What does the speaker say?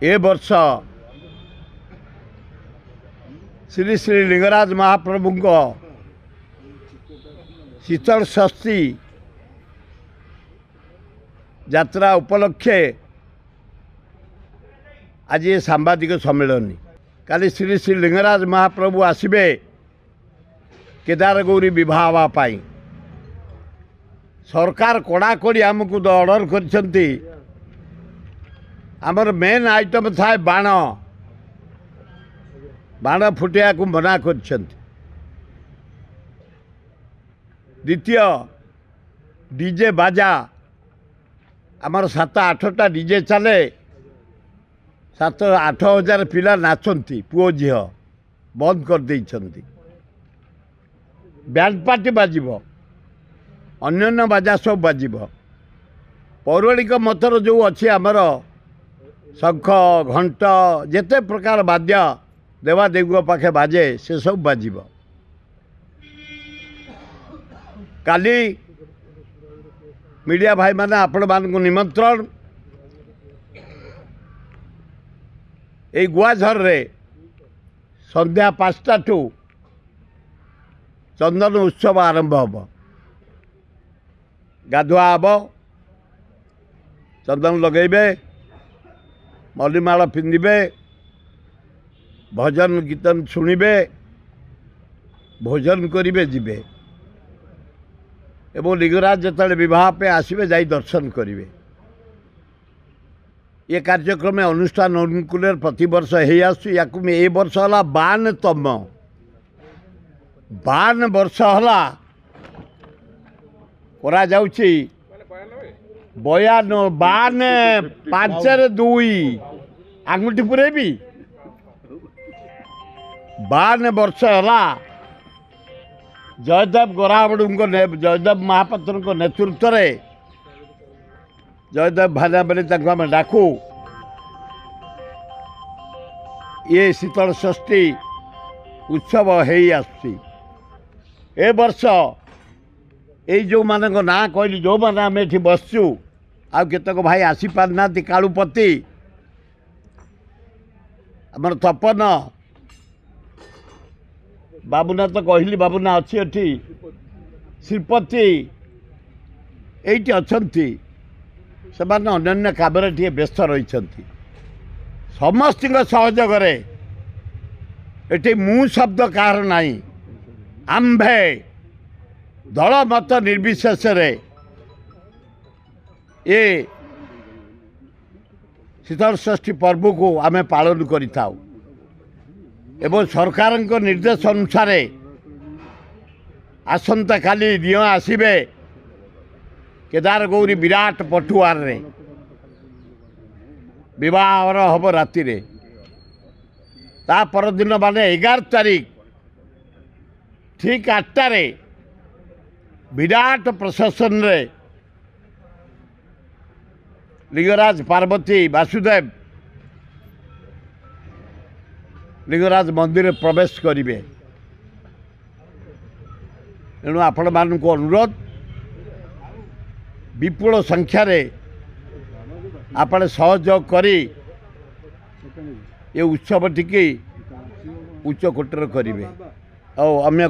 ए वर्ष श्री श्री लिंगराज महाप्रभु शीतल षष्ठी यात्रा उपलक्षे आज ये सांबादिक सम्मेलन काली श्री श्री लिंगराज महाप्रभु आसबे केदार गौरी विवाह पाई सरकार कड़ाकड़ी आमको ऑर्डर करछंती आमर मेन आइटम था बाण बाण फुटिया को मना करछंती द्वितीय डीजे बाजा आमर 7-8टा डीजे चले 7-8 हजार पिला नाचंती पुओ झील बंद कर देइछंती बैंड पार्टी बाजिबो अन्य बाजा सब बाजिबो पौराणिक मतर जो अच्छी आमर शंख घंट जेते प्रकार वाद्य देवादेवी पाखे बाजे से सब बाजिबो काली मीडिया भाई माने आपण मानक निमंत्रण ए गुआझर रे संध्या 5टा ठू चंदन उत्सव आरंभ हम गाधुआ हम चंदन लगेबे मल्लीमाल पिंधे भजन कीर्तन शुणिबे भोजन करिबे जिबे एवं लिंगराज जिते विवाह पे आसबे जाई दर्शन करेंगे ये कार्यक्रम अनुष्ठान अनुकूल प्रति वर्ष हो ए वर्ष है 52 वर्ष है करा जाउछि 52 5-2 आंगुठी पुरेबी 52 वर्ष है जयदेव गोराबड़ू जयदेव महापात्र को नेतृत्व में जयदेव भाजा बेले आम डाकू ये शीतल षष्ठी उत्सव हो ए वर्ष ये जो मान ना कहली जो मैंने आम ये बसचु आ केतक भाई आसी पारना कालुपति आमर तपन बाबुना तो कहली बाबुना अच्छी एटी श्रीपति ये अच्छा से अन्य कामरे टे व्यस्त रही समस्त सहयोग ये मु शब्द कार ना आम्भे दल मत निर्विशेष ये शीतल षष्ठी पर्व को आम पालन करिथाउ एवं सरकार निर्देश अनुसार आसंता काली दियो आसबे केदार गौरी विराट पटुआर रे विवाह हम राति रे ता परदिन माने 11 तारीख ठीक 8टार विराट प्रशासन रे लिंगराज पार्वती वासुदेव लिंगराज मंदिर प्रवेश करेंगे तेणु आपण मानक अनुरोध विपुल संख्यार आपण सहयोग करी ये उत्सव टी उच्च कोटर करेंगे और अन्य